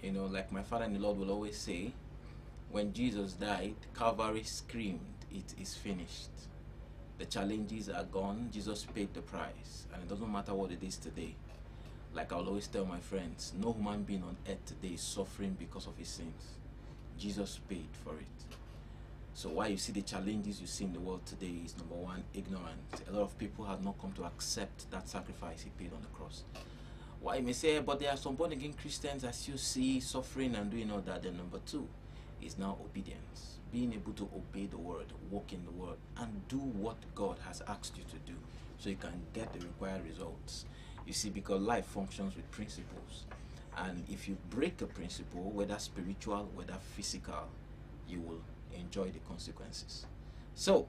You know, like my father in the Lord will always say, when Jesus died, Calvary screamed, "It is finished." The challenges are gone. Jesus paid the price, and it doesn't matter what it is today. Like I'll always tell my friends, no human being on earth today is suffering because of his sins. Jesus paid for it. So why you see the challenges you see in the world today is, number one, ignorance. A lot of people have not come to accept that sacrifice he paid on the cross. Why you may say, but there are some born again Christians as you see suffering and doing all that. Then number two is now obedience. Being able to obey the word, walk in the word, and do what God has asked you to do so you can get the required results. You see, because life functions with principles. And if you break a principle, whether spiritual, whether physical, you will enjoy the consequences. So,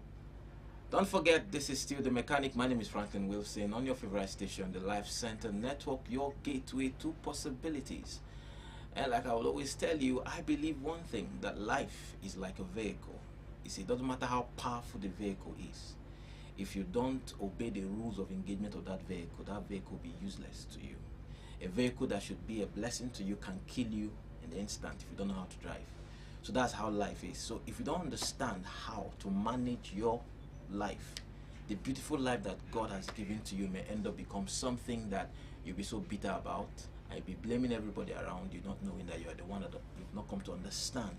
don't forget, this is still The Mechanic. My name is Franklin Wilson on your favorite station, the Life Center Network, your gateway to possibilities. And like I will always tell you, I believe one thing, that life is like a vehicle. You see, it doesn't matter how powerful the vehicle is. If you don't obey the rules of engagement of that vehicle will be useless to you. A vehicle that should be a blessing to you can kill you in the instant if you don't know how to drive. So that's how life is. So if you don't understand how to manage your life, the beautiful life that God has given to you may end up become something that you'll be so bitter about. I'll be blaming everybody around you, not knowing that you are the one that you've not come to understand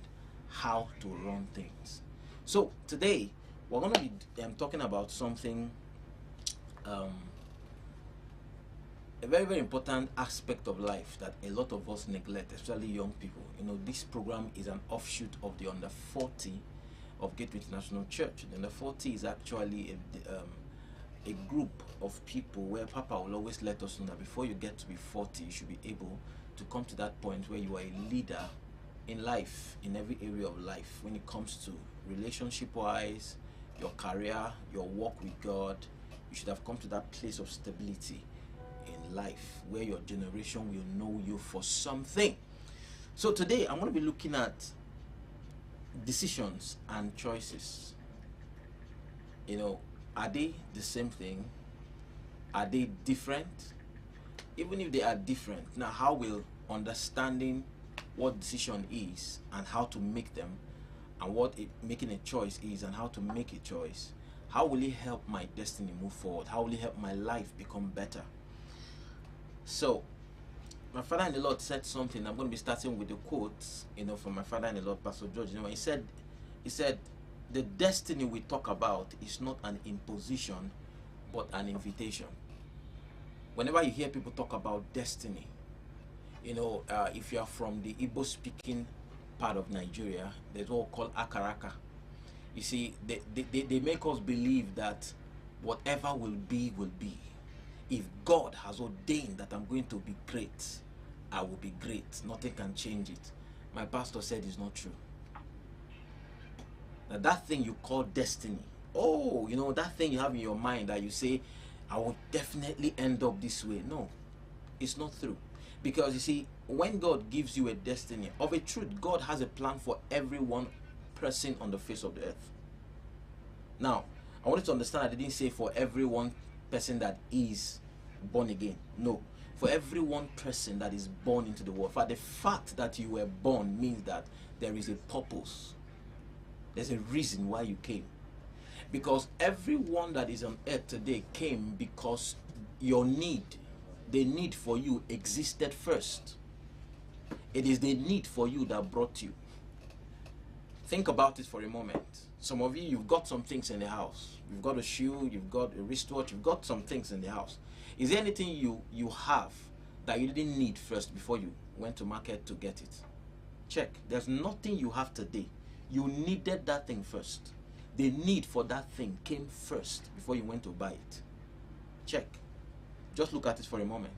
how to run things. So today we're going to be talking about something, a very, very important aspect of life that a lot of us neglect, especially young people. You know, this program is an offshoot of the Under 40 of Gateway International Church. The Under 40 is actually a group of people where Papa will always let us know that before you get to be 40, you should be able to come to that point where you are a leader in life, in every area of life, when it comes to relationship-wise, your career, your walk with God. You should have come to that place of stability in life where your generation will know you for something. So today I'm going to be looking at decisions and choices. You know, are they the same thing? Are they different? Even if they are different, now how will understanding what decision is and how to make them, and what making a choice is and how to make a choice, how will it help my destiny move forward? How will it help my life become better? So my father in the Lord said something. I'm going to be starting with the quotes, you know, from my father in the Lord, Pastor George. You know, he said the destiny we talk about is not an imposition but an invitation. Whenever you hear people talk about destiny, you know, if you are from the Igbo speaking part of Nigeria, there's what we call Akaraka. You see, they make us believe that whatever will be, will be. If God has ordained that I'm going to be great, I will be great. Nothing can change it. My pastor said it's not true. Now that thing you call destiny, oh, you know, that thing you have in your mind that you say, I will definitely end up this way. No, it's not true. Because you see, when God gives you a destiny, of a truth, God has a plan for every one person on the face of the earth. Now, I wanted to understand, I didn't say for every one person that is born again. No, for every one person that is born into the world. For the fact that you were born means that there is a purpose. There's a reason why you came. Because everyone that is on earth today came because your need, the need for you existed first. It is the need for you that brought you. Think about it for a moment. Some of you, you've got some things in the house. You've got a shoe, you've got a wristwatch, you've got some things in the house. Is there anything you have that you didn't need first before you went to market to get it? Check. There's nothing you have today. You needed that thing first. The need for that thing came first before you went to buy it. Check. Just look at it for a moment.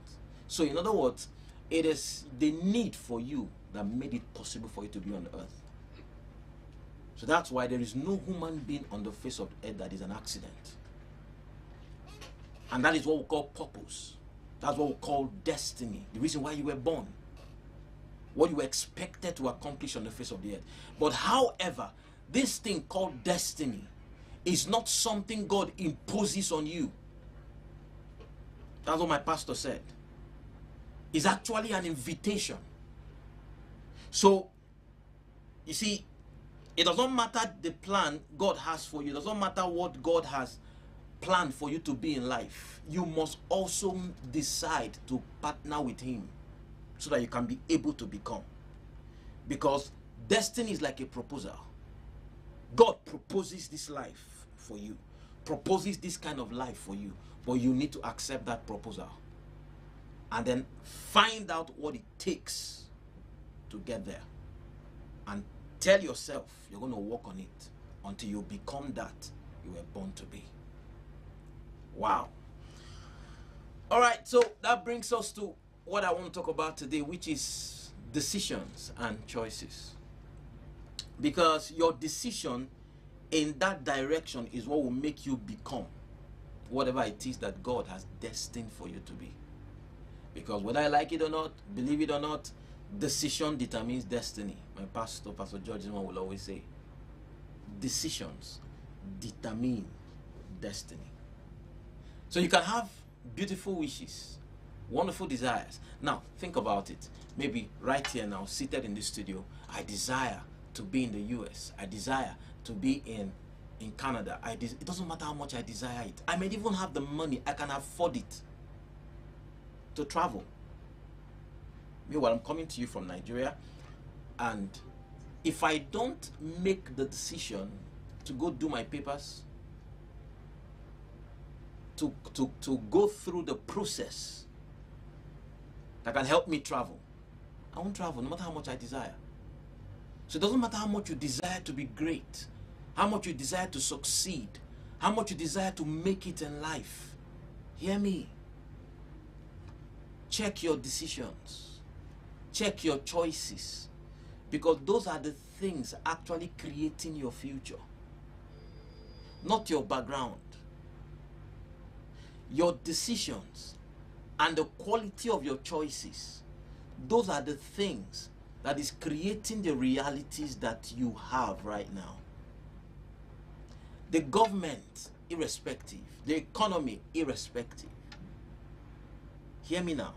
So in other words, it is the need for you that made it possible for you to be on the earth. So that's why there is no human being on the face of the earth that is an accident. And that is what we call purpose. That's what we call destiny. The reason why you were born. What you were expected to accomplish on the face of the earth. But however, this thing called destiny is not something God imposes on you. That's what my pastor said. It's actually an invitation. So, you see, it doesn't matter the plan God has for you. It doesn't matter what God has planned for you to be in life. You must also decide to partner with Him so that you can be able to become. Because destiny is like a proposal. God proposes this life for you, proposes this kind of life for you, but you need to accept that proposal and then find out what it takes to get there, and tell yourself you're going to work on it until you become that you were born to be. Wow. All right, so that brings us to what I want to talk about today, which is decisions and choices. Because your decision in that direction is what will make you become whatever it is that God has destined for you to be. Because whether I like it or not, believe it or not, decision determines destiny. My pastor, Pastor George, will always say, decisions determine destiny. So you can have beautiful wishes, wonderful desires. Now, think about it. Maybe right here now, seated in this studio, I desire to be in the US. I desire to be in Canada. It doesn't matter how much I desire it. I may even have the money. I can afford it to travel. Meanwhile, I'm coming to you from Nigeria, and if I don't make the decision to go do my papers, to go through the process that can help me travel, I won't travel no matter how much I desire. So it doesn't matter how much you desire to be great, how much you desire to succeed, how much you desire to make it in life. Hear me. Check your decisions. Check your choices. Because those are the things actually creating your future. Not your background. Your decisions and the quality of your choices, those are the things that is creating the realities that you have right now. The government, irrespective. The economy, irrespective. Hear me now.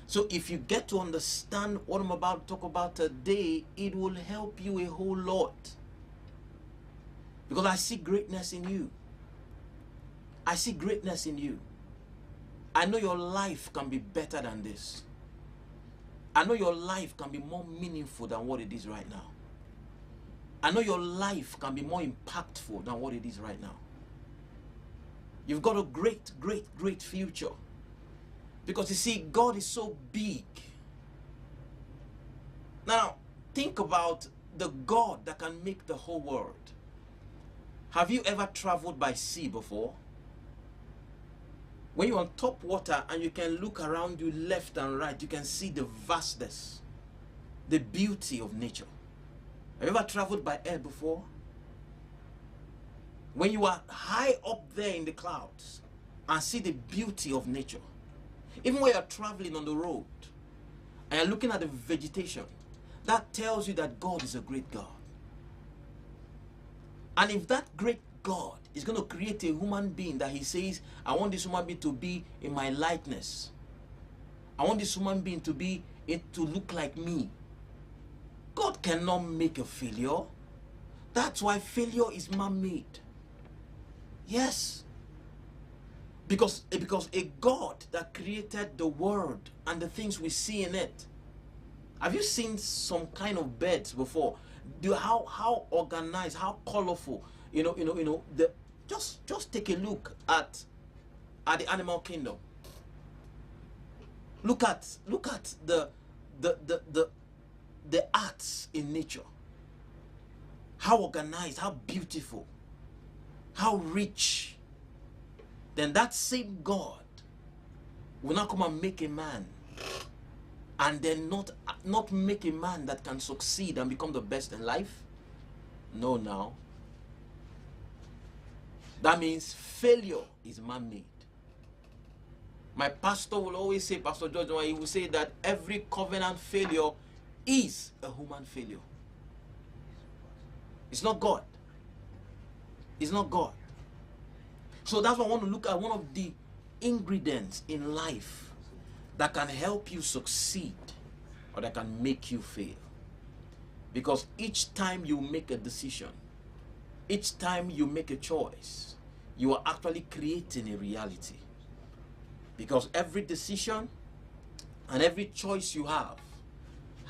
So if you get to understand what I'm about to talk about today, it will help you a whole lot. Because I see greatness in you. I see greatness in you. I know your life can be better than this. I know your life can be more meaningful than what it is right now. I know your life can be more impactful than what it is right now. You've got a great, great, great future. Because you see, God is so big. Now, think about the God that can make the whole world. Have you ever traveled by sea before? When you're on top water and you can look around you left and right, you can see the vastness, the beauty of nature. Have you ever traveled by air before? When you are high up there in the clouds and see the beauty of nature. Even when you're traveling on the road and you're looking at the vegetation, that tells you that God is a great God. And if that great God is going to create a human being that He says, I want this human being to be in my likeness. I want this human being to look like me. God cannot make a failure. That's why failure is man-made. Yes. Because a God that created the world and the things we see in it. Have you seen some kind of birds before? How organized, how colorful, just take a look at the animal kingdom. Look at the arts in nature. How organized, how beautiful, how rich. Then that same God will not come and make a man, and then not make a man that can succeed and become the best in life. No, now. That means failure is man-made. My pastor will always say, Pastor George, he will say that every covenant failure is a human failure. It's not God. It's not God. So that's why I want to look at one of the ingredients in life that can help you succeed or that can make you fail. Because each time you make a decision, each time you make a choice, you are actually creating a reality. Because every decision and every choice you have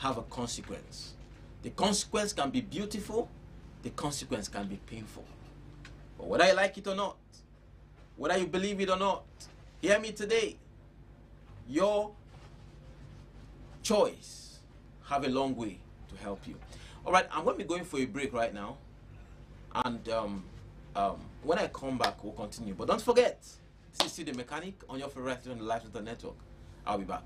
a consequence. The consequence can be beautiful, the consequence can be painful. But whether you like it or not, whether you believe it or not, hear me today. Your choice have a long way to help you. All right, I'm going to be going for a break right now. And when I come back, we'll continue. But don't forget, this is still the mechanic on your favorite on the Life Center Network. I'll be back.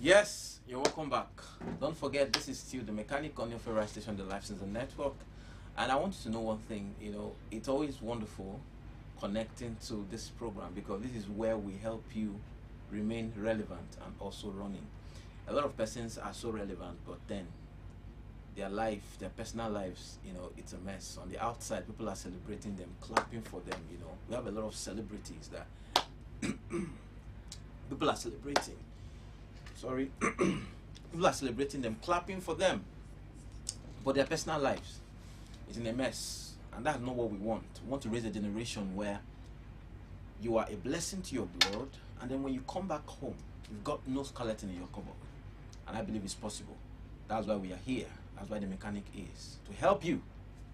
Yes, you're welcome back. Don't forget, this is still the mechanic on your favorite station, the Life Center Network. And I want you to know one thing, it's always wonderful connecting to this program, because this is where we help you remain relevant and also running. A lot of persons are so relevant, but then their life, their personal lives, it's a mess. On the outside, people are celebrating them, clapping for them. We have a lot of celebrities that people are celebrating. People are celebrating them, clapping for them, but their personal lives is in a mess, and that's not what we want. We want to raise a generation where you are a blessing to your world, and then when you come back home, you've got no skeleton in your cupboard. And I believe it's possible. That's why we are here. That's why the mechanic is to help you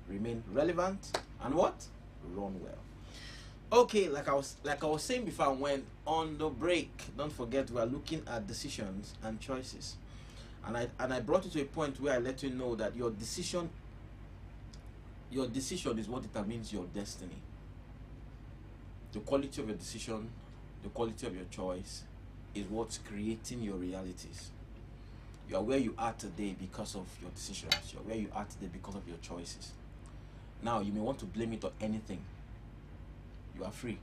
remain relevant and what? Run well. Okay, like I was saying before I went on the break, don't forget we are looking at decisions and choices. And I brought you to a point where I let you know that your decision is what determines your destiny. The quality of your decision, the quality of your choice is what's creating your realities. You are where you are today because of your decisions. You are where you are today because of your choices. Now, you may want to blame it on anything. You are free.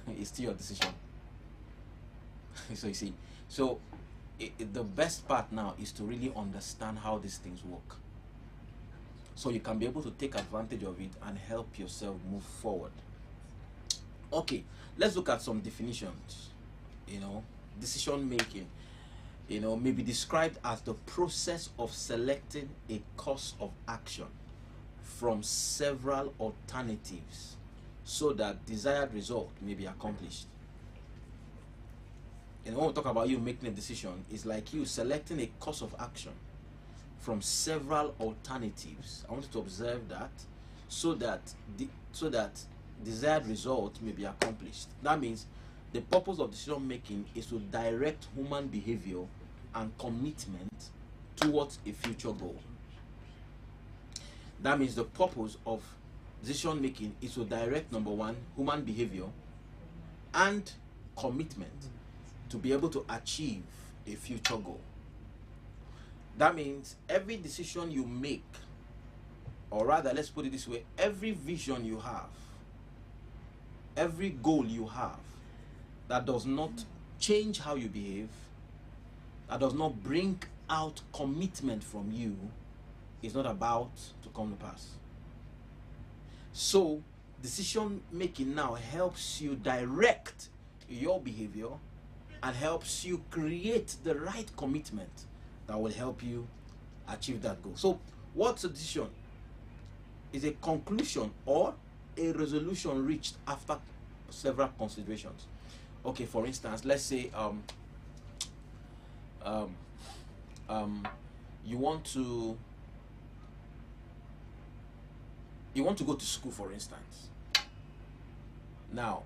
It's still your decision. So you see, the best part now is to really understand how these things work, so you can be able to take advantage of it and help yourself move forward. Okay, let's look at some definitions. Decision making, may be described as the process of selecting a course of action from several alternatives so that desired result may be accomplished. And when we talk about you making a decision, it's like you selecting a course of action from several alternatives. I want you to observe that, so that desired result may be accomplished. That means the purpose of decision making is to direct human behavior and commitment towards a future goal. That means the purpose of decision making is to direct, number one, human behavior and commitment to be able to achieve a future goal. That means every decision you make, or rather, let's put it this way, every vision you have, every goal you have that does not change how you behave, that does not bring out commitment from you, is not about to come to pass. So decision making now helps you direct your behavior and helps you create the right commitment that will help you achieve that goal. So what's a decision? Is a conclusion or a resolution reached after several considerations. Okay, for instance, let's say you want to go to school, for instance. Now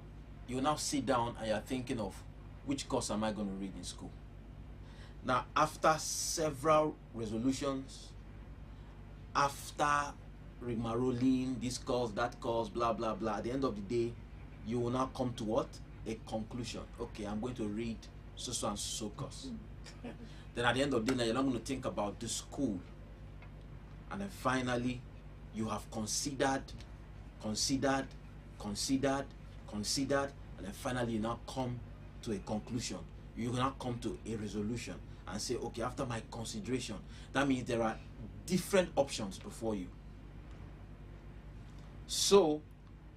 you now sit down and you're thinking of which course am I going to read in school. Now, after several resolutions, after rigmaroling, this course, that course, blah blah blah, at the end of the day, you will now come to what? A conclusion. Okay, I'm going to read so and so course. Then at the end of the day, now you're not going to think about the school. And then finally, you have considered, and then finally you now come to a conclusion. You will now come to a resolution and say, okay, after my consideration, that means there are different options before you. So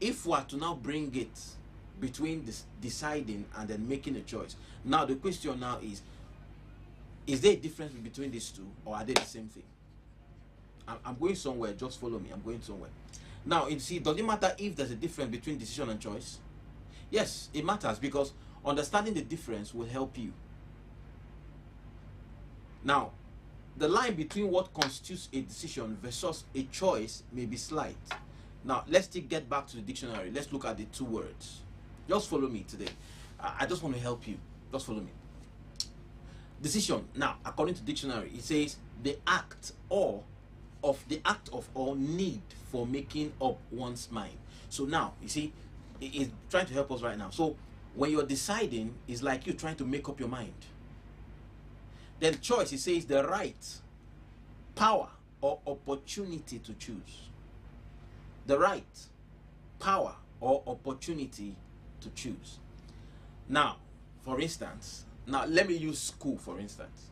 if we are to now bring it between this deciding and then making a choice, now the question now is there a difference between these two, or are they the same thing? I'm going somewhere, just follow me. I'm going somewhere. Now, you see, does it matter if there's a difference between decision and choice? Yes, it matters, because understanding the difference will help you. Now, the line between what constitutes a decision versus a choice may be slight. Now, let's get back to the dictionary. Let's look at the two words. Just follow me today. I just want to help you. Just follow me. Decision. Now, according to dictionary, it says the act of or need for making up one's mind. So now, you see, it's trying to help us right now. So when you're deciding, it's like you trying to make up your mind. Then choice, it says the right, power, or opportunity to choose. The right, power, or opportunity to choose. Now, for instance, now let me use school for instance.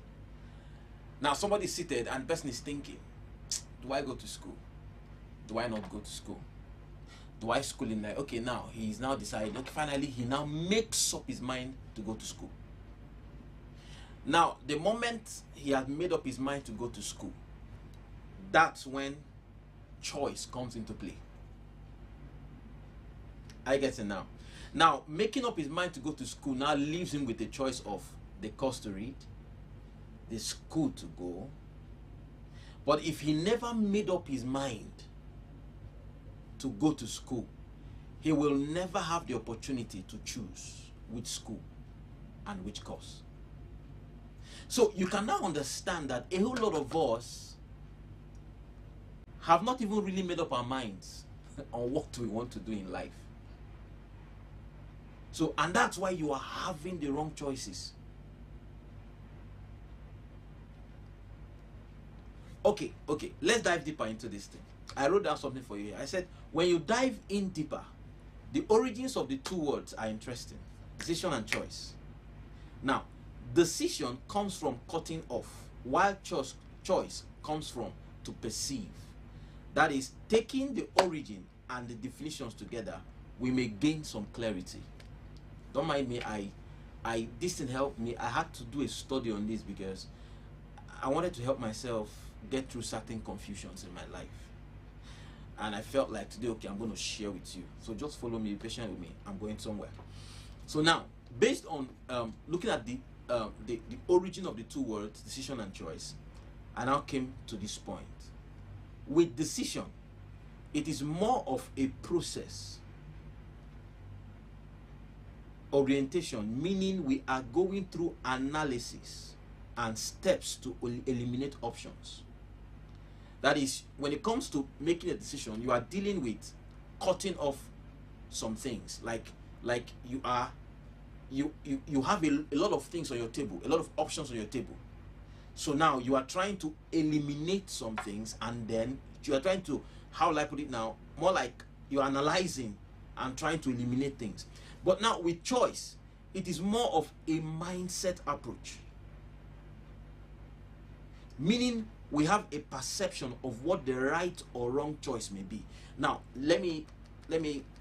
Now somebody is seated and the person is thinking, do I go to school? Do I not go to school? Do I school in there? Okay, now he's now decided. Okay, finally he now makes up his mind to go to school. Now the moment he has made up his mind to go to school, that's when choice comes into play. I get it now. Now making up his mind to go to school now leaves him with a choice of the course to read, the school to go. But if he never made up his mind to go to school, he will never have the opportunity to choose which school and which course. So you can now understand that a whole lot of us have not even really made up our minds on what we want to do in life. So, and that's why you are having the wrong choices. Okay, let's dive deeper into this thing. I wrote down something for you here. I said, when you dive in deeper, the origins of the two words are interesting. Decision and choice. Now, decision comes from cutting off, while choice comes from to perceive. That is, taking the origin and the definitions together, we may gain some clarity. Don't mind me, this thing helped me. I had to do a study on this because I wanted to help myself get through certain confusions in my life. And I felt like today, okay, I'm going to share with you. So just follow me, be patient with me. I'm going somewhere. So now, based on looking at the origin of the two words, decision and choice, I now came to this point. With decision, it is more of a process. Orientation, meaning we are going through analysis and steps to eliminate options. That is, when it comes to making a decision, you are dealing with cutting off some things. Like you have a lot of things on your table, a lot of options on your table. So now you are trying to eliminate some things, and then you are trying to, how will I put it now, more like you are analyzing and trying to eliminate things. But now with choice, it is more of a mindset approach. Meaning we have a perception of what the right or wrong choice may be. Now, let me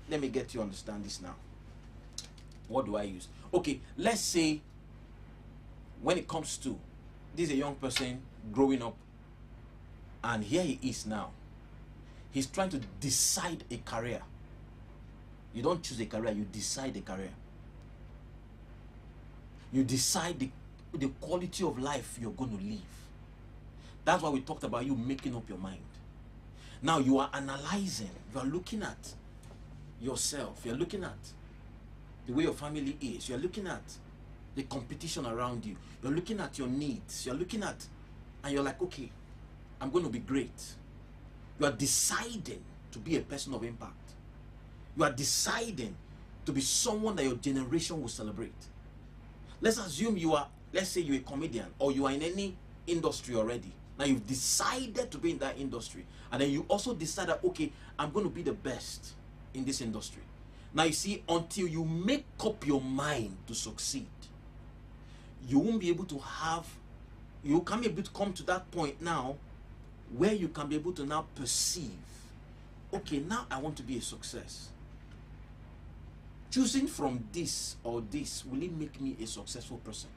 get you understand this now. What do I use? Okay, let's say when it comes to, this is a young person growing up, and here he is now. He's trying to decide a career. You don't choose a career, you decide a career. You decide the quality of life you're going to live. That's why we talked about you making up your mind. Now you are analyzing, you are looking at yourself, you're looking at the way your family is, you're looking at the competition around you, you're looking at your needs, you're looking at, and you're like, okay, I'm going to be great. You are deciding to be a person of impact. You are deciding to be someone that your generation will celebrate. Let's assume you are, let's say you're a comedian, or you are in any industry already. Now you've decided to be in that industry, and then you also decide that, okay, I'm going to be the best in this industry. Now you see, until you make up your mind to succeed, you won't be able to have, you can't be able to come to that point now where you can be able to now perceive, okay, now I want to be a success. Choosing from this or this, will it make me a successful person?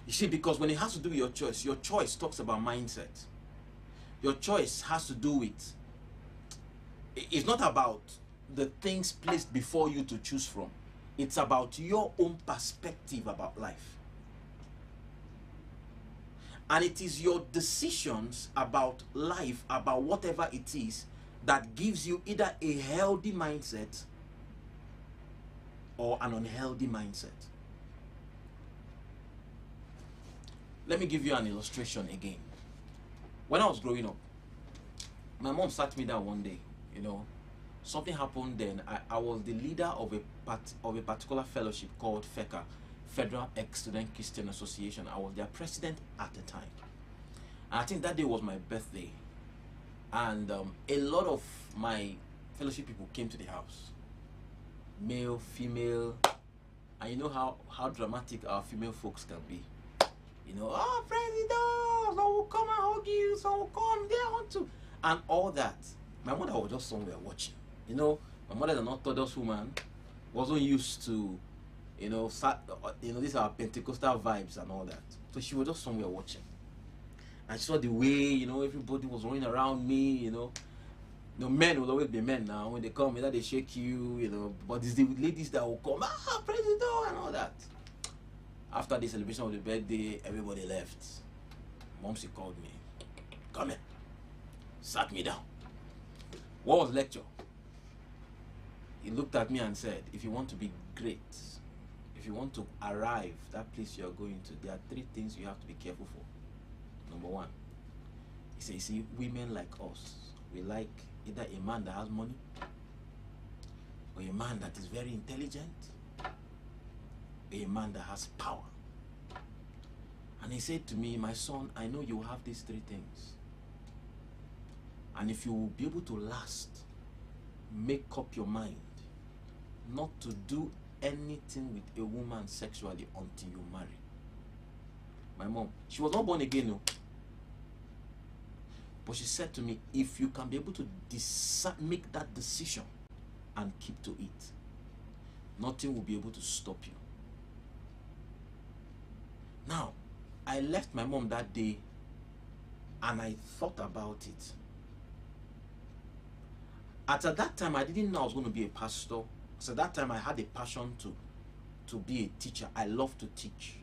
You see, because when it has to do with your choice talks about mindset. Your choice has to do with, it's not about the things placed before you to choose from. It's about your own perspective about life. And it is your decisions about life, about whatever it is, that gives you either a healthy mindset or an unhealthy mindset. Let me give you an illustration again. When I was growing up, my mom sat me down one day, you know, something happened then. I was the leader of a particular fellowship called FECA, Federal Ex-Student Christian Association. I was their president at the time. And I think that day was my birthday. And a lot of my fellowship people came to the house. Male, female. And you know how dramatic our female folks can be. You know, oh, president, so we'll come and hug you, so we'll come, they want to. And all that. My mother was just somewhere watching. You know, my mother is an Orthodox woman, wasn't used to, you know, these are Pentecostal vibes and all that. So she was just somewhere watching. And she saw the way, you know, everybody was running around me, you know. Men will always be men now. When they come, either they shake you, you know. But it's the ladies that will come, ah, president, and all that. After the celebration of the birthday, everybody left. Momsy called me. Come in. Sat me down. What was lecture? He looked at me and said, if you want to be great, if you want to arrive that place you are going to, there are 3 things you have to be careful for. Number 1, he said, you see, women like us, we like either a man that has money, or a man that is very intelligent, or a man that has power. And he said to me, my son, I know you have these 3 things. And if you will be able to last, make up your mind not to do anything with a woman sexually until you marry. My mom, she was not born again, no. But she said to me, if you can be able to make that decision and keep to it, nothing will be able to stop you. Now, I left my mom that day and I thought about it. At that time, I didn't know I was going to be a pastor. So at that time, I had a passion to be a teacher. I love to teach.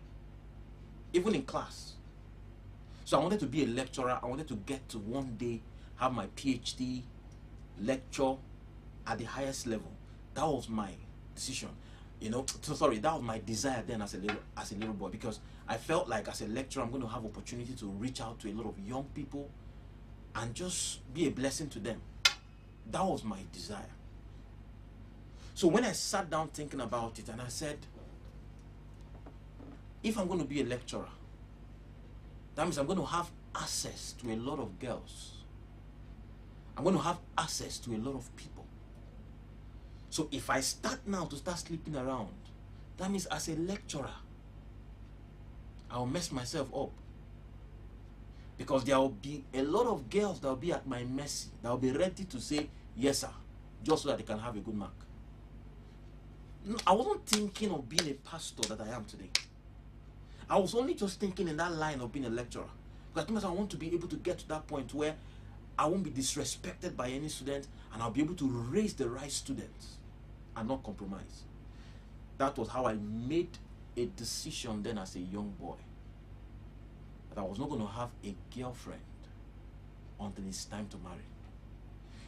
even in class. So I wanted to be a lecturer. I wanted to get to one day have my PhD, lecture at the highest level. That was my decision. You know, so sorry, that was my desire then as a little boy, because I felt like as a lecturer I'm going to have opportunity to reach out to a lot of young people and just be a blessing to them. That was my desire. So when I sat down thinking about it, and I said, if I'm going to be a lecturer, that means I'm going to have access to a lot of girls. I'm going to have access to a lot of people. So if I start now to start sleeping around, that means as a lecturer, I'll mess myself up. Because there will be a lot of girls that will be at my mercy, that will be ready to say, yes sir, just so that they can have a good mark. No, I wasn't thinking of being a pastor that I am today. I was only just thinking in that line of being a lecturer. Because I want to be able to get to that point where I won't be disrespected by any student, and I'll be able to raise the right students and not compromise. That was how I made a decision then as a young boy, that I was not going to have a girlfriend until it's time to marry.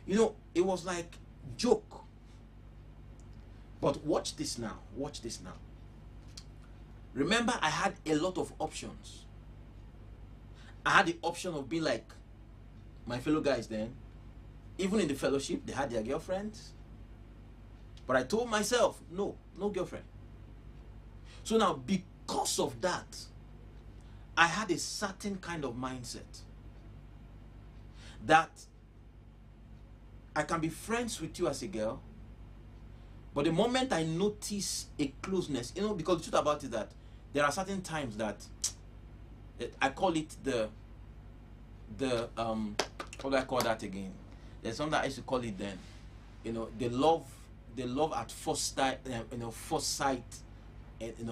You know, it was like joke. But watch this now. Watch this now. Remember, I had a lot of options. I had the option of being like my fellow guys then. Even in the fellowship, they had their girlfriends. But I told myself, no girlfriend. So now, because of that, I had a certain kind of mindset that I can be friends with you as a girl, but the moment I notice a closeness, you know, because the truth about it is that there are certain times that I call it the what do I call that again? There's something that I used to call it then, you know, the love at first sight, first sight,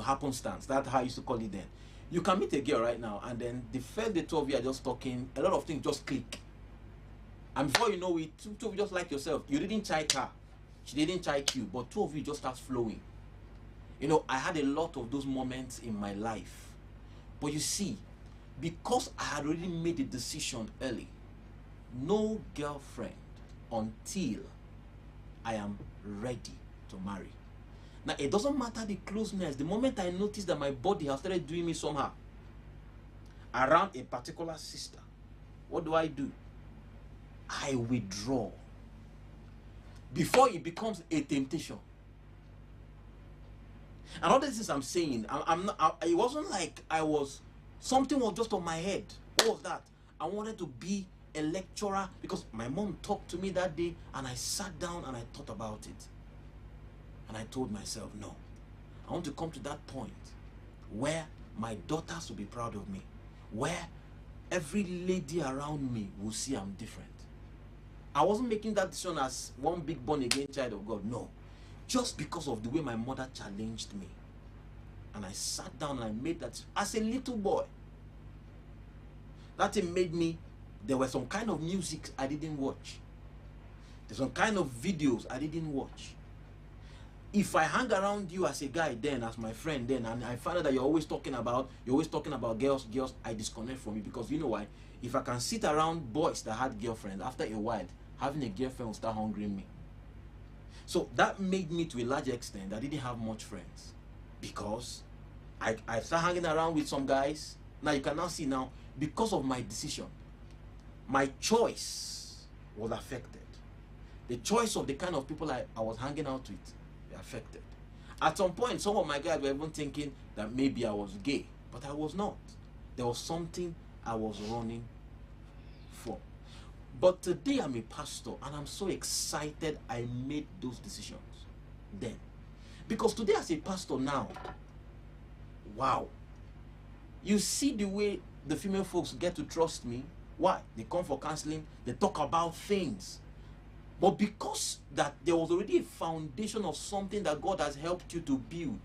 happenstance. That's how I used to call it then. You can meet a girl right now, and then the first the two of you are just talking, a lot of things just click, and before you know it, two of you just like yourself. You didn't chike her, she didn't chike you, but two of you just start flowing. You know, I had a lot of those moments in my life, but you see, because I had already made a decision early, no girlfriend until I am ready to marry. Now, it doesn't matter the closeness. The moment I notice that my body has started doing me somehow around a particular sister, what do? I withdraw before it becomes a temptation. And all this is I'm saying, it wasn't like something was just on my head. What was that? I wanted to be a lecturer because my mom talked to me that day, and I sat down and I thought about it. And I told myself, no, I want to come to that point where my daughters will be proud of me, where every lady around me will see I'm different. I wasn't making that decision as one big born again child of God, no. Just because of the way my mother challenged me. And I sat down and I made that as a little boy. That thing made me, there were some kind of music I didn't watch. There's some kind of videos I didn't watch. If I hang around you as a guy then, as my friend then, and I find out that you're always talking about girls, I disconnect from you. Because you know why? If I can sit around boys that had girlfriends, after a while, having a girlfriend will start hungering me. So that made me, to a large extent, I didn't have much friends. Because I started hanging around with some guys. Now you can now see now, because of my decision, my choice was affected. The choice of the kind of people I was hanging out with were affected. At some point, some of my guys were even thinking that maybe I was gay, but I was not. There was something I was running for. But today I'm a pastor, and I'm so excited I made those decisions then. Because today as a pastor now, wow, you see the way the female folks get to trust me. Why? They come for counseling, they talk about things. But because that there was already a foundation of something that God has helped you to build,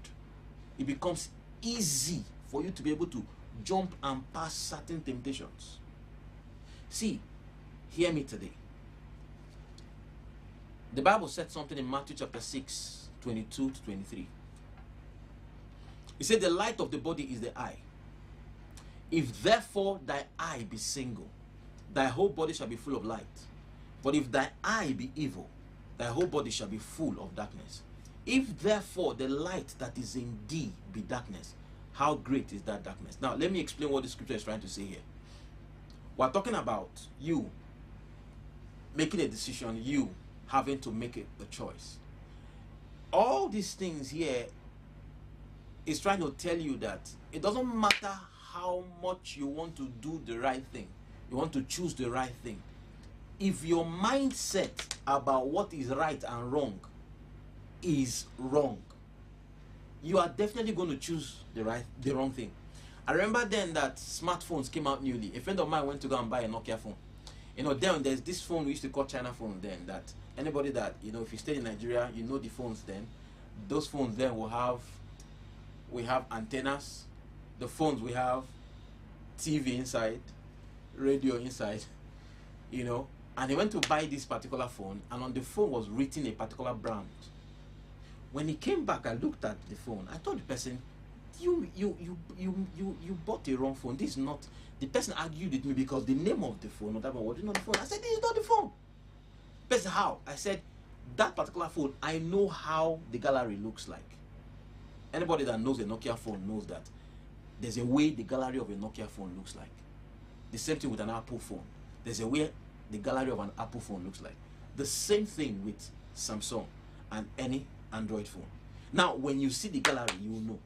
it becomes easy for you to be able to jump and pass certain temptations. See, hear me today. The Bible said something in Matthew chapter 6, 22 to 23. It said the light of the body is the eye. If therefore thy eye be single, thy whole body shall be full of light. But if thy eye be evil, thy whole body shall be full of darkness. If therefore the light that is in thee be darkness, how great is that darkness? Now let me explain what the scripture is trying to say here. We're talking about you making a decision, you having to make a choice. All these things here is trying to tell you that it doesn't matter how much you want to do the right thing, you want to choose the right thing. If your mindset about what is right and wrong is wrong, you are definitely going to choose the wrong thing. I remember then that smartphones came out newly. A friend of mine went to go and buy a Nokia phone. You know, then there's this phone we used to call China phone then, that anybody that, you know, if you stay in Nigeria, you know the phones then. Those phones then will have, we have antennas. The phones we have TV inside, radio inside, you know. And he went to buy this particular phone, and on the phone was written a particular brand. When he came back, I looked at the phone. I told the person, you bought the wrong phone. This is not. The person argued with me because the name of the phone, whatever was on the phone. I said, this is not the phone. Person, how? I said, that particular phone, I know how the gallery looks like. Anybody that knows a Nokia phone knows that there's a way the gallery of a Nokia phone looks like. The same thing with an Apple phone. There's a way the gallery of an Apple phone looks like. The same thing with Samsung and any Android phone. Now, when you see the gallery, you will know.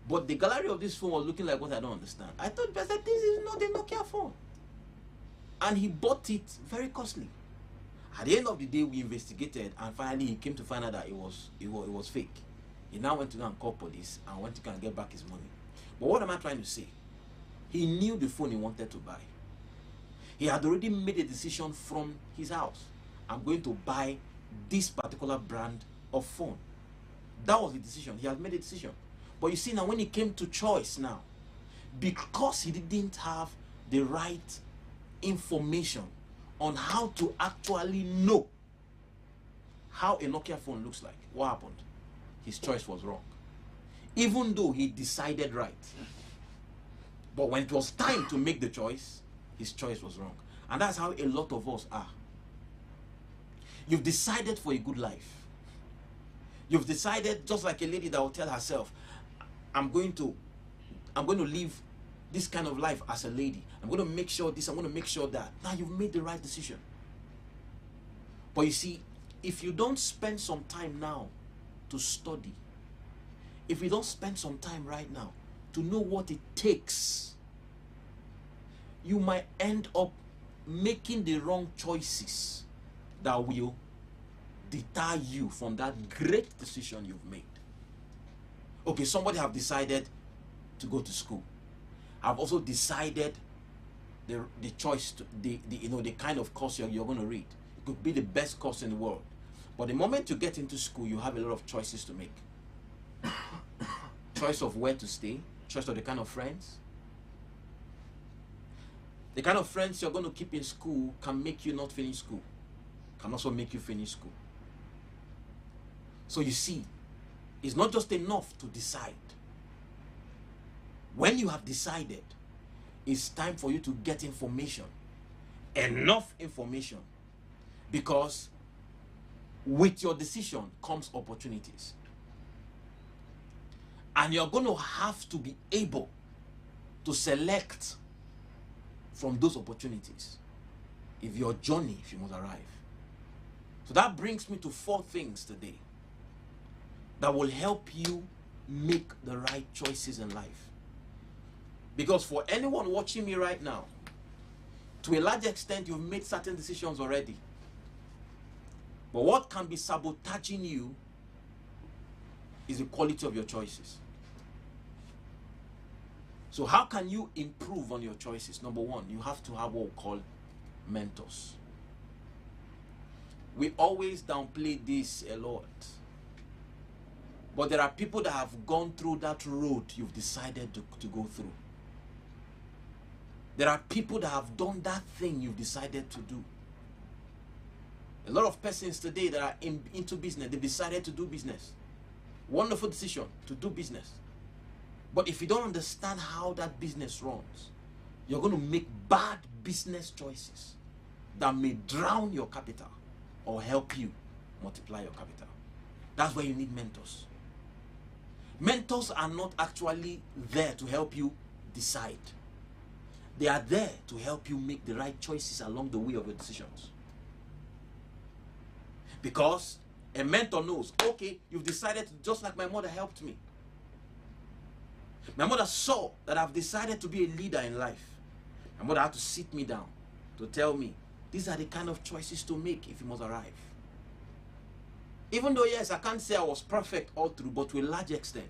But the gallery of this phone was looking like what I don't understand. I thought, this is not a Nokia phone. And he bought it very costly. At the end of the day, we investigated, and finally he came to find out that it was fake. He now went to go and call police and went to go and get back his money. But what am I trying to say? He knew the phone he wanted to buy. He had already made a decision from his house. I'm going to buy this particular brand of phone. That was the decision. He had made a decision. But you see now, when it came to choice now, because he didn't have the right information on how to actually know how a Nokia phone looks like, what happened? His choice was wrong. Even though he decided right. But when it was time to make the choice, his choice was wrong. And that's how a lot of us are. You've decided for a good life. You've decided, just like a lady that will tell herself, I'm going to live this kind of life as a lady. I'm going to make sure this, I'm going to make sure that. Now you've made the right decision. But you see, if you don't spend some time now to study, if you don't spend some time right now to know what it takes, you might end up making the wrong choices that will deter you from that great decision you've made. Okay, somebody have decided to go to school. I've also decided the choice to the kind of course you're going to read. It could be the best course in the world. But the moment you get into school, you have a lot of choices to make. Choice of where to stay, choice of the kind of friends. The kind of friends you're going to keep in school can make you not finish school, can also make you finish school. So you see, it's not just enough to decide. When you have decided, it's time for you to get information, enough information, because with your decision comes opportunities. And you're going to have to be able to select from those opportunities if you must arrive. So that brings me to 4 things today that will help you make the right choices in life. Because for anyone watching me right now, to a large extent, you've made certain decisions already. But what can be sabotaging you is the quality of your choices. So how can you improve on your choices? Number 1, you have to have what we call mentors. We always downplay this a lot. But there are people that have gone through that road you've decided to go through. There are people that have done that thing you've decided to do. A lot of persons today that are into business, they've decided to do business. Wonderful decision to do business. But if you don't understand how that business runs, you're going to make bad business choices that may drown your capital or help you multiply your capital. That's why you need mentors. Mentors are not actually there to help you decide. They are there to help you make the right choices along the way of your decisions. Because a mentor knows, okay, you've decided to, just like my mother helped me. My mother saw that I've decided to be a leader in life. My mother had to sit me down to tell me, these are the kind of choices to make if you must arrive. Even though, yes, I can't say I was perfect all through, but to a large extent.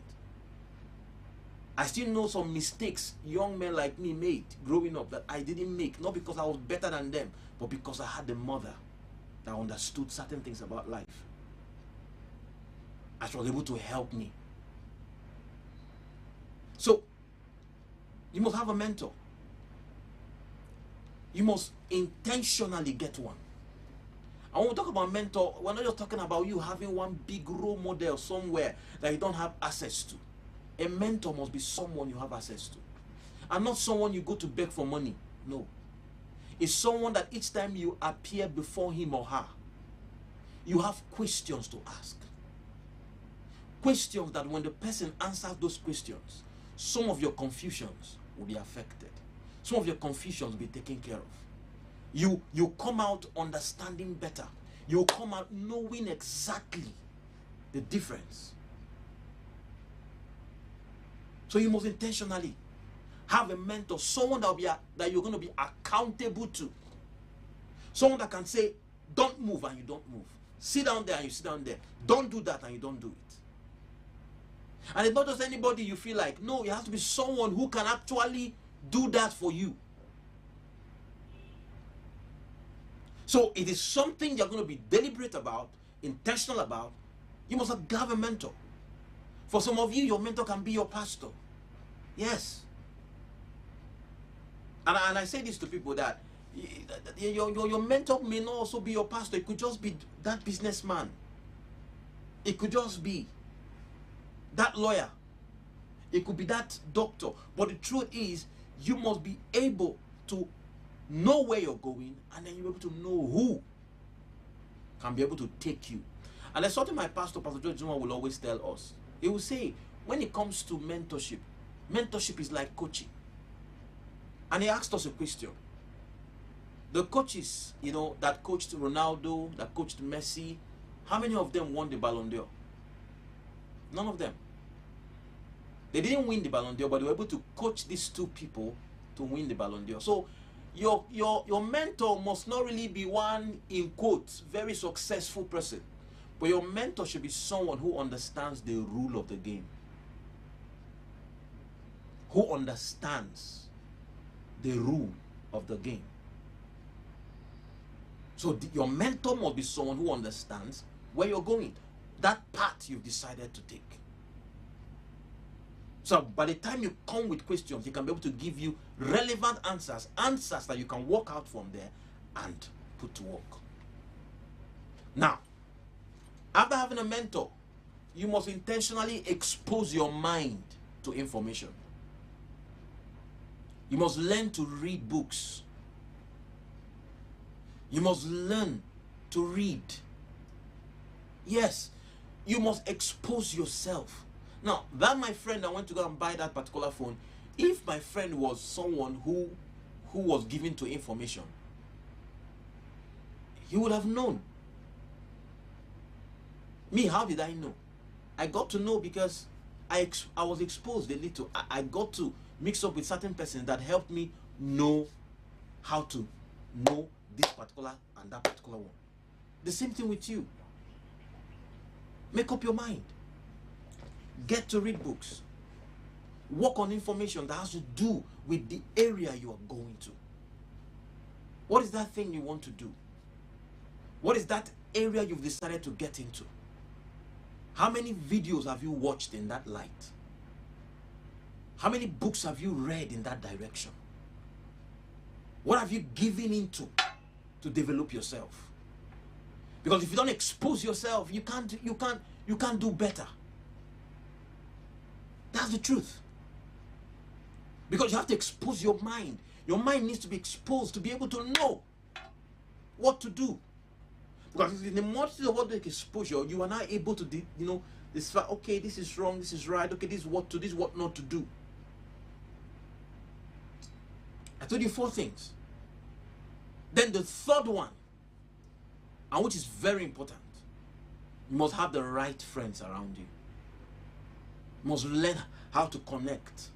I still know some mistakes young men like me made growing up that I didn't make, not because I was better than them, but because I had a mother that understood certain things about life. And she was able to help me. So, you must have a mentor. You must intentionally get one. And when we talk about mentor, we're not just talking about you having one big role model somewhere that you don't have access to. A mentor must be someone you have access to. And not someone you go to beg for money. No. It's someone that each time you appear before him or her, you have questions to ask. Questions that when the person answers those questions, some of your confusions will be affected. Some of your confusions will be taken care of. You come out understanding better. You come out knowing exactly the difference. So you must intentionally have a mentor, someone that you're going to be accountable to. Someone that can say, don't move, and you don't move. Sit down there and you sit down there. Don't do that and you don't do it. And it's not just anybody you feel like. No, it has to be someone who can actually do that for you. So it is something you're going to be deliberate about, intentional about. You must have a mentor. For some of you, your mentor can be your pastor. Yes. And I say this to people that your mentor may not also be your pastor. It could just be that businessman. It could just be that lawyer. It could be that doctor. But the truth is, you must be able to know where you're going, and then you're able to know who can be able to take you. And that's something my pastor, Pastor George Zuma, will always tell us. He will say, when it comes to mentorship, mentorship is like coaching. And he asked us a question. The coaches, that coached Ronaldo, that coached Messi, how many of them won the Ballon d'Or? None of them. They didn't win the Ballon d'Or, but they were able to coach these two people to win the Ballon d'Or. So your mentor must not really be one, in quotes, very successful person. But your mentor should be someone who understands the rule of the game. Who understands the rule of the game. So your mentor must be someone who understands where you're going. That path you've decided to take. So by the time you come with questions, he can be able to give you relevant answers that you can walk out from there and put to work. Now, after having a mentor, you must intentionally expose your mind to information. You must learn to read books. You must learn to read. Yes, you must expose yourself. Now, that my friend that went to go and buy that particular phone, if my friend was someone who was given to information, he would have known. Me, how did I know? I got to know because I was exposed a little. I got to mix up with certain persons that helped me know how to know this particular and that particular one. The same thing with you. Make up your mind. Get to read books. Work on information that has to do with the area you are going to. What is that thing you want to do? What is that area you've decided to get into? How many videos have you watched in that light? How many books have you read in that direction? What have you given into to develop yourself? Because if you don't expose yourself, you can't do better. That's the truth. Because you have to expose your mind. Your mind needs to be exposed to be able to know what to do. Because in the multitude of what exposure, you are now able to, decide, okay, this is wrong, this is right, okay, this is what to, this is what not to do. I told you 4 things. Then the third one, and which is very important, you must have the right friends around you. You must learn how to connect.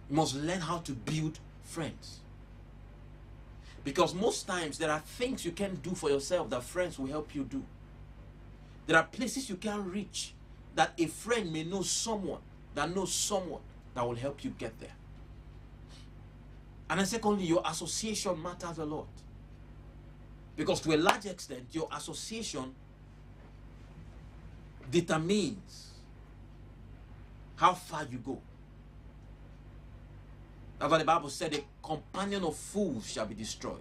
You must learn how to build friends. Because most times there are things you can't do for yourself that friends will help you do. There are places you can't reach that a friend may know someone that knows someone that will help you get there. And then secondly, your association matters a lot. Because to a large extent, your association determines how far you go. That's why the Bible said, a companion of fools shall be destroyed.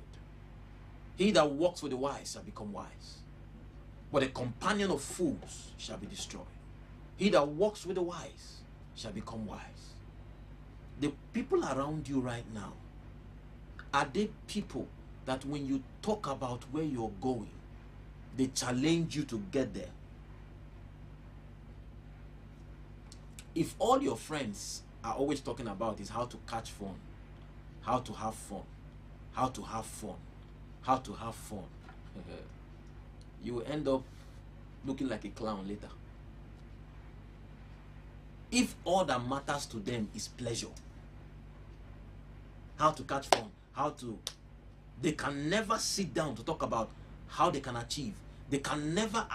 He that walks with the wise shall become wise. But a companion of fools shall be destroyed. He that walks with the wise shall become wise. The people around you right now, are they people that when you talk about where you're going, they challenge you to get there? If all your friends are always talking about is how to catch fun, how to have fun, how to have fun, how to have fun, you will end up looking like a clown later. If all that matters to them is pleasure, how to catch fun, they can never sit down to talk about how they can achieve. They can never,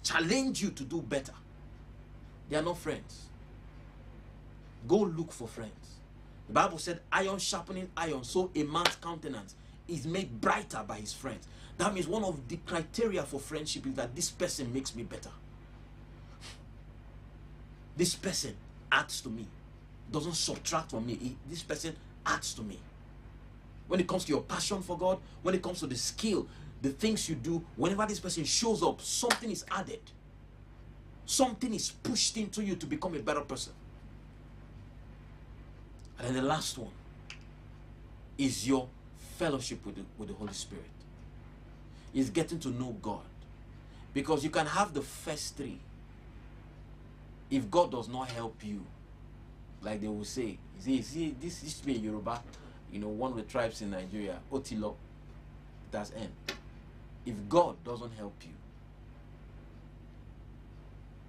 challenge you to do better. They are not friends. Go look for friends. The Bible said, iron sharpening iron, so a man's countenance is made brighter by his friends. That means one of the criteria for friendship is that this person makes me better. This person adds to me. Doesn't subtract from me. This person adds to me. When it comes to your passion for God, when it comes to the skill, the things you do, whenever this person shows up, something is added. Something is pushed into you to become a better person. And then the last one is your fellowship with the Holy Spirit. Is getting to know God. Because you can have the first 3. If God does not help you, like they will say, see, this used to be in Yoruba, one of the tribes in Nigeria, Otilo, it has end. If God doesn't help you,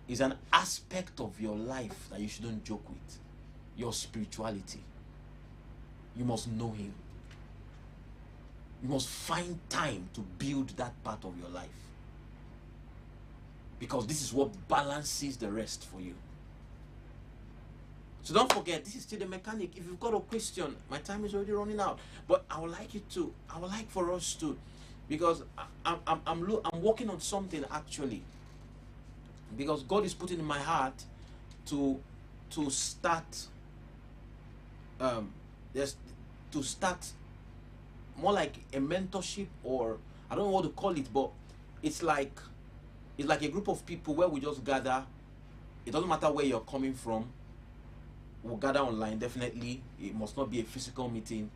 it's an aspect of your life that you shouldn't joke with. Your spirituality. You must know Him. You must find time to build that part of your life. Because this is what balances the rest for you. So don't forget, this is still the mechanic. If you've got a question, my time is already running out. But I would like for us to, because I'm working on something actually. Because God is putting in my heart to start more like a mentorship, or I don't know what to call it, but it's like a group of people where we just gather. It doesn't matter where you're coming from. We'll gather online, definitely. It must not be a physical meeting.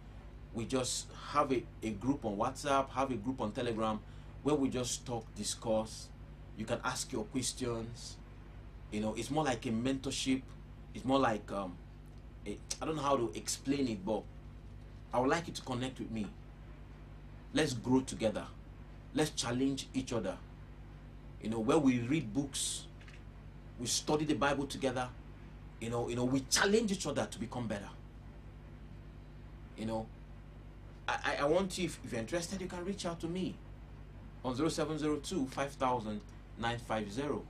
We just have a group on WhatsApp, have a group on Telegram, where we just talk, discuss. You can ask your questions. It's more like a mentorship. It's more like I don't know how to explain it, but I would like you to connect with me. Let's grow together. Let's challenge each other. Where we read books, we study the Bible together. We challenge each other to become better. I want you, if you're interested, you can reach out to me on 0702 5000 950,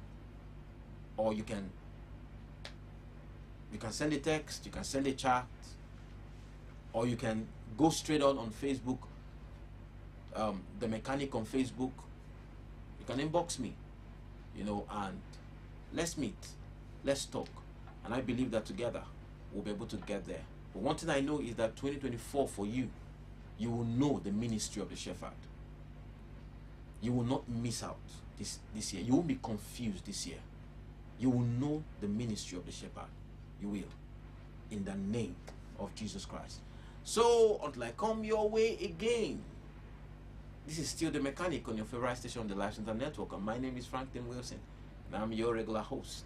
or you can send a text, you can send a chat, or you can go straight on Facebook, the mechanic on Facebook. You can inbox me, and let's meet, let's talk. And I believe that together we'll be able to get there. But one thing I know is that 2024 for you, you will know the ministry of the shepherd. You will not miss out this year. You won't be confused this year. You will know the ministry of the shepherd. You will. in the name of Jesus Christ. So until I come your way again, this is still the mechanic on your favorite station on the Live Center Network, and my name is Franklin Wilson, and I'm your regular host.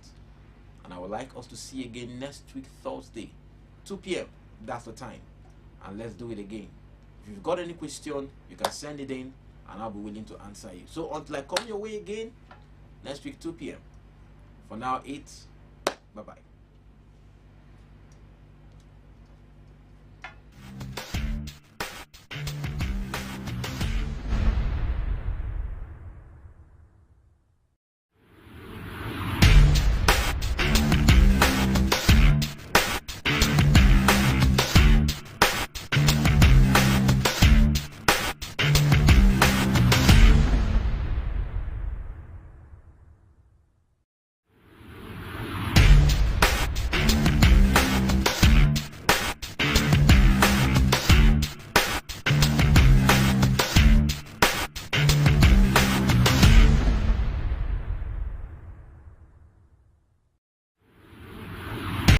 And I would like us to see you again next week, Thursday, 2 p.m. That's the time, and let's do it again. If you've got any question, you can send it in, and I'll be willing to answer you. So until I come your way again, next week, 2 p.m. For now, 8. Bye-bye.